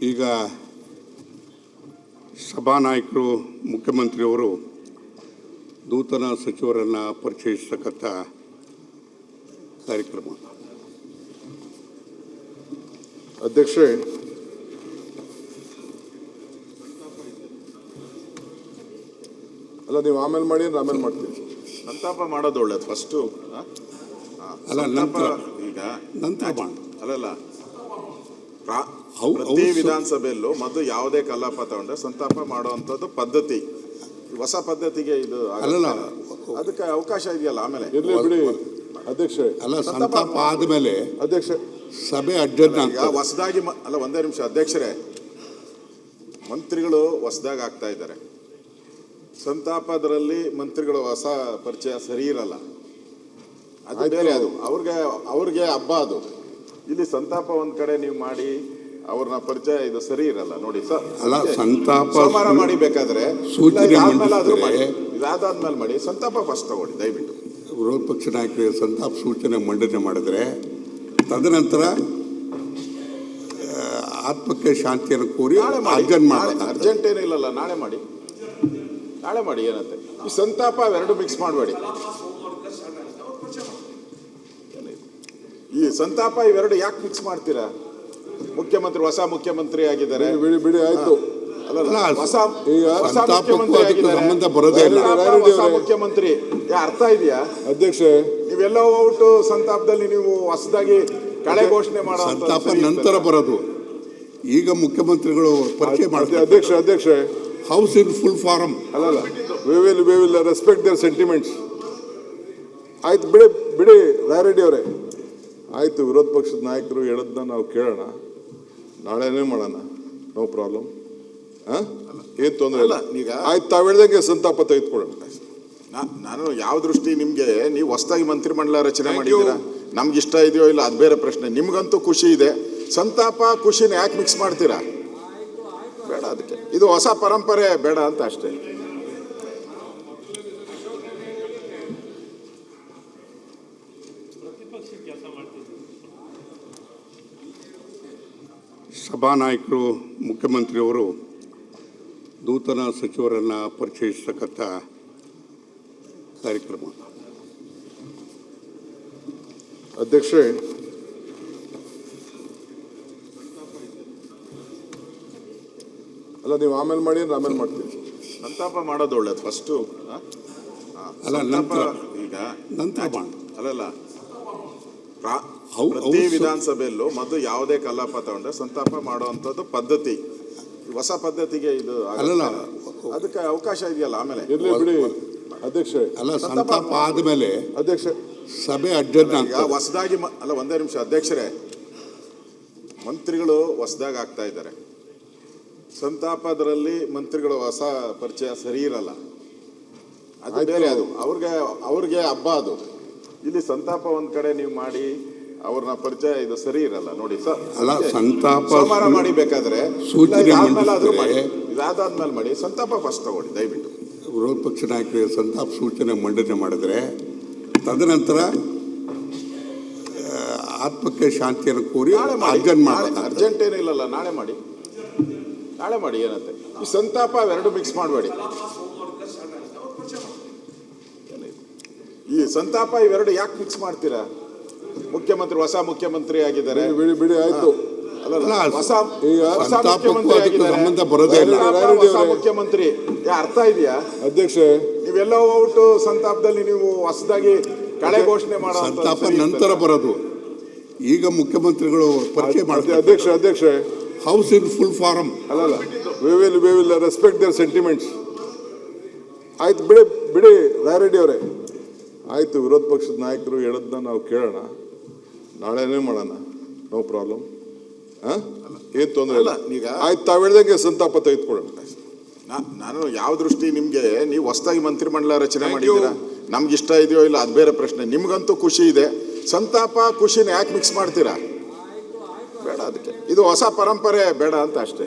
ಈಗ ಸಭಾನಾಯಕರು ಮುಖ್ಯಮಂತ್ರಿಯವರು ನೂತನ ಸಚಿವರನ್ನು ಪರಿಚಯಿಸತಕ್ಕಂಥ ಕಾರ್ಯಕ್ರಮ. ಅಧ್ಯಕ್ಷರೇ, ಅಲ್ಲ ನೀವು ಆಮೇಲೆ ಮಾಡಿ ಅಂದ್ರೆ ಆಮೇಲೆ ಮಾಡ್ತೀವಿ. ಸಂತಾಪ ಮಾಡೋದು ಒಳ್ಳೇದು ಫಸ್ಟು. ಅಲ್ಲ ನಂತರ ಈಗ ನಂತರ ಅಲ್ಲಲ್ಲ ಪ್ರತಿ ವಿಧಾನಸಭೆಯಲ್ಲೂ ಮೊದಲು ಯಾವುದೇ ಕಲಾಪ ತಗೊಂಡ್ರೆ ಸಂತಾಪ ಮಾಡುವಂಥದ್ದು ಪದ್ಧತಿ. ಹೊಸ ಪದ್ಧತಿಗೆ ಇದು ಅಲ್ಲಲ್ಲ, ಅದಕ್ಕೆ ಅವಕಾಶ ಇದೆಯಲ್ಲ ಆಮೇಲೆ ಇರ್ಲಿ ಬಿಡಿ ಅಧ್ಯಕ್ಷರೇ. ಅಲ್ಲ ಸಂತಾಪ ಆದಮೇಲೆ ಅಧ್ಯಕ್ಷ ಸಭೆ ಅಡ್ಜರ್ನ್ ಈಗ ಹೊಸದಾಗಿ ಅಲ್ಲ ಒಂದೇ ನಿಮಿಷ ಅಧ್ಯಕ್ಷರೇ, ಮಂತ್ರಿಗಳು ಹೊಸದಾಗಿ ಆಗ್ತಾ ಇದ್ದಾರೆ. ಸಂತಾಪದರಲ್ಲಿ ಮಂತ್ರಿಗಳು ಹೊಸ ಪರಿಚಯ ಸರಿ ಇರಲ್ಲ, ಅದು ಬೇರೆ. ಅದು ಅವ್ರಿಗೆ ಹಬ್ಬ. ಅದು ಇಲ್ಲಿ ಸಂತಾಪ ಒಂದ್ ಕಡೆ ನೀವು ಮಾಡಿ ಅವ್ರನ್ನ ಪರಿಚಯ ಇದು ಸರಿ ಇರಲ್ಲ ನೋಡಿ ಸರ್. ಅಲ್ಲ ಸಂತಾಪ ಸೋಮವಾರ ಮಾಡಿ ಬೇಕಾದ್ರೆ ಸೂಚನೆ ಇದಾದ್ಮೇಲೆ ಮಾಡಿ. ಸಂತಾಪ ಫಸ್ಟ್ ತಗೊಳ್ಳಿ ದಯವಿಟ್ಟು. ವಿರೋಧ ಪಕ್ಷ ನಾಯಕರಿಗೆ ಸಂತಾಪ ಸೂಚನೆ ಮಂಡನೆ ಮಾಡಿದ್ರೆ ತದನಂತರ ಆತ್ಮಕ್ಕೆ ಶಾಂತಿಯನ್ನು ಕೋರಿ ಅರ್ಜೆಂಟ್ ಮಾಡಿ. ಅರ್ಜೆಂಟ್ ಏನಿಲ್ಲಲ್ಲ, ನಾಳೆ ಮಾಡಿ ಏನಂತೆ. ಈ ಸಂತಾಪ ಎರಡು ಮಿಕ್ಸ್ ಮಾಡಬೇಡಿ. ಈ ಸಂತಾಪ ಇವೆರಡು ಯಾಕೆ ಮಿಕ್ಸ್ ಮಾಡ್ತೀರಾ? ಮುಖ್ಯಮಂತ್ರಿ ಹೊಸ ಮುಖ್ಯಮಂತ್ರಿ ಆಗಿದ್ದಾರೆ. ಬಿಡಿ ಆಯ್ತು. ಹೊಸ ಮುಖ್ಯಮಂತ್ರಿ ಆಗಿದ್ದಾರೆ, ಸಂಬಂಧ ಬರೋದೇ ಇಲ್ಲ. ಹೊಸ ಮುಖ್ಯಮಂತ್ರಿ ಅರ್ಥ ಇದೆಯಾ ಅಧ್ಯಕ್ಷ? ನೀವೆಲ್ಲ ಹೋಗ್ಬಿಟ್ಟು ಸಂತಾಪದಲ್ಲಿ ನೀವು ಹೊಸದಾಗಿ ಕಳೆ ಘೋಷಣೆ ಮಾಡೋ ಸಂತಾಪ ನಂತರ ಬರೋದು. ಈಗ ಮುಖ್ಯಮಂತ್ರಿಗಳು ಪರಿಚಯ ಮಾಡ್ತಾರೆ. ಅಧ್ಯಕ್ಷ ಹೌಸ್ ಇನ್ ಫುಲ್ ಫಾರಮ್. ಅಲ್ಲಲ್ಲ, we will respect their sentiments. ಆಯ್ತು ಬಿಡಿ ರಾಯರೆಡ್ಡಿ ಅವರೇ, ಆಯ್ತು. ವಿರೋಧ ಪಕ್ಷದ ನಾಯಕರು ಹೇಳೋದನ್ನ ನಾವು ಕೇಳೋಣ, ನಾಳೆನೇ ಮಾಡೋಣ, ನೋ ಪ್ರಾಬ್ಲಮ್. ಏನು ತೊಂದರೆ ಇಲ್ಲ. ಈಗ ಆಯ್ತು, ತಾವು ಹೇಳ್ದಂಗೆ ಸಂತಾಪ ತೆಗೆದುಕೊಳ್ಳೋಣ. ನಾನು ಯಾವ ದೃಷ್ಟಿ ನಿಮ್ಗೆ, ನೀವು ಹೊಸದಾಗಿ ಮಂತ್ರಿಮಂಡಲ ರಚನೆ ಮಾಡಿದ್ದೀರಾ, ನಮ್ಗೆ ಇಷ್ಟ ಇದೆಯೋ ಇಲ್ಲ ಅದು ಬೇರೆ ಪ್ರಶ್ನೆ. ನಿಮ್ಗಂತೂ ಖುಷಿ ಇದೆ. ಸಂತಾಪ ಖುಷಿನ ಯಾಕೆ ಮಿಕ್ಸ್ ಮಾಡ್ತೀರಾ? ಬೇಡ, ಅದಕ್ಕೆ ಇದು ಹೊಸ ಪರಂಪರೆ ಬೇಡ ಅಂತ ಅಷ್ಟೇ. ಸಭಾನಾಯಕರು ಮುಖ್ಯಮಂತ್ರಿಯವರು ನೂತನ ಸಚಿವರನ್ನು ಪರಿಚಯಿಸತಕ್ಕಂಥ ಕಾರ್ಯಕ್ರಮ. ಅಧ್ಯಕ್ಷರೇ, ಅಲ್ಲ ನೀವು ಆಮೇಲೆ ಮಾಡಿ ಅಂದ್ರೆ ಆಮೇಲೆ ಮಾಡ್ತೀವಿ. ಸಂತಾಪ ಮಾಡೋದು ಒಳ್ಳೇದು ಫಸ್ಟು. ಅಲ್ಲ ನಂತರ ಈಗ ನಂತರ ಅಲ್ಲಲ್ಲ ಪ್ರತಿ ವಿಧಾನಸಭೆಯಲ್ಲೂ ಮೊದಲು ಯಾವುದೇ ಕಲಾಪ ತಗೊಂಡ್ರೆ ಸಂತಾಪ ಮಾಡುವಂಥದ್ದು ಪದ್ಧತಿ. ಹೊಸ ಪದ್ಧತಿಗೆ ಇದು ಅಲ್ಲಲ್ಲ, ಅದಕ್ಕೆ ಅವಕಾಶ ಇದೆಯಲ್ಲ ಆಮೇಲೆ. ಇರ್ಲಿ ಬಿಡಿ ಅಧ್ಯಕ್ಷ. ಅಲ್ಲ ಸಂತಾಪ ಆದಮೇಲೆ ಅಧ್ಯಕ್ಷ ಸಭೆ ಅಡ್ಜರ್ನ್ ಈಗ ಹೊಸದಾಗಿ ಅಲ್ಲ ಒಂದೇ ನಿಮಿಷ ಅಧ್ಯಕ್ಷರೇ, ಮಂತ್ರಿಗಳು ಹೊಸದಾಗಿ ಆಗ್ತಾ ಇದ್ದಾರೆ. ಸಂತಾಪದರಲ್ಲಿ ಮಂತ್ರಿಗಳು ಹೊಸ ಪರಿಚಯ ಸರಿ ಇರಲ್ಲ, ಅದು ಬೇರೆ. ಅದು ಅವ್ರಿಗೆ ಹಬ್ಬ. ಅದು ಇಲ್ಲಿ ಸಂತಾಪ ಒಂದ್ ಕಡೆ ನೀವು ಮಾಡಿ ಅವ್ರನ್ನ ಪರಿಚಯ ಇದು ಸರಿ ಇರಲ್ಲ ನೋಡಿ ಸರ್. ಅಲ್ಲ ಸಂತಾಪ ಸೋಮವಾರ ಮಾಡಿ ಬೇಕಾದ್ರೆ ಇದಾದ್ಮೇಲೆ ಮಾಡಿ. ಸಂತಾಪ ಫಸ್ಟ್ ತಗೊಳ್ಳಿ ದಯವಿಟ್ಟು. ವಿರೋಧ ಪಕ್ಷ ನಾಯಕರಿಗೆ ಸಂತಾಪ ಸೂಚನೆ ಮಂಡನೆ ಮಾಡಿದ್ರೆ ತದನಂತರ ಆತ್ಮಕ್ಕೆ ಶಾಂತಿಯನ್ನು ಕೋರಿ ಅರ್ಜೆಂಟ್ ಮಾಡಿ. ಅರ್ಜೆಂಟ್ ಏನಿಲ್ಲಲ್ಲ, ನಾಳೆ ಮಾಡಿ ಏನಂತೆ. ಈ ಸಂತಾಪ ಎರಡು ಮಿಕ್ಸ್ ಮಾಡಬೇಡಿ. ಈ ಸಂತಾಪ ಇವೆರಡು ಯಾಕೆ ಮಿಕ್ಸ್ ಮಾಡ್ತೀರಾ? ಮುಖ್ಯಮಂತ್ರಿ ಹೊಸ ಮುಖ್ಯಮಂತ್ರಿ ಆಗಿದ್ದಾರೆ. ಬಿಡಿ ಆಯ್ತು. ಹೊಸ ಮುಖ್ಯಮಂತ್ರಿ ಆಗಿದ್ದಾರೆ, ಸಂಬಂಧ ಬರೋದೇ ಇಲ್ಲ. ಹೊಸ ಮುಖ್ಯಮಂತ್ರಿ ಅರ್ಥ ಇದೆಯಾ ಅಧ್ಯಕ್ಷ? ನೀವೆಲ್ಲ ಹೋಗ್ಬಿಟ್ಟು ಸಂತಾಪದಲ್ಲಿ ನೀವು ಹೊಸದಾಗಿ ಕಳೆ ಘೋಷಣೆ ಮಾಡೋ ಸಂತಾಪ ನಂತರ ಬರೋದು. ಈಗ ಮುಖ್ಯಮಂತ್ರಿಗಳು ಪರಿಚಯ ಮಾಡ್ತಾರೆ. ಅಧ್ಯಕ್ಷ ಹೌಸ್ ಇನ್ ಫುಲ್ ಫಾರಮ್. ಅಲ್ಲಲ್ಲ, we will respect their sentiments. ಆಯ್ತು ಬಿಡಿ ರಾಯರೆಡ್ಡಿ ಅವರೇ, ಆಯ್ತು. ವಿರೋಧ ಪಕ್ಷದ ನಾಯಕರು ಹೇಳೋದನ್ನ ನಾವು ಕೇಳೋಣ, ನಾಳೆನೇ ಮಾಡೋಣ, ನೋ ಪ್ರಾಬ್ಲಮ್. ಏನು ತೊಂದರೆ ಇಲ್ಲ. ಈಗ ಆಯ್ತು, ತಾವು ಹೇಳ್ದಂಗೆ ಸಂತಾಪ ತೆಗೆದುಕೊಳ್ಳೋಣ. ನಾನು ಯಾವ ದೃಷ್ಟಿ ನಿಮ್ಗೆ, ನೀವು ಹೊಸದಾಗಿ ಮಂತ್ರಿಮಂಡಲ ರಚನೆ ಮಾಡಿದ್ದೀರಾ, ನಮ್ಗೆ ಇಷ್ಟ ಇದೆಯೋ ಇಲ್ಲ ಅದು ಬೇರೆ ಪ್ರಶ್ನೆ. ನಿಮ್ಗಂತೂ ಖುಷಿ ಇದೆ. ಸಂತಾಪ ಖುಷಿನ ಯಾಕೆ ಮಿಕ್ಸ್ ಮಾಡ್ತೀರಾ? ಬೇಡ, ಅದಕ್ಕೆ ಇದು ಹೊಸ ಪರಂಪರೆ ಬೇಡ ಅಂತ ಅಷ್ಟೇ.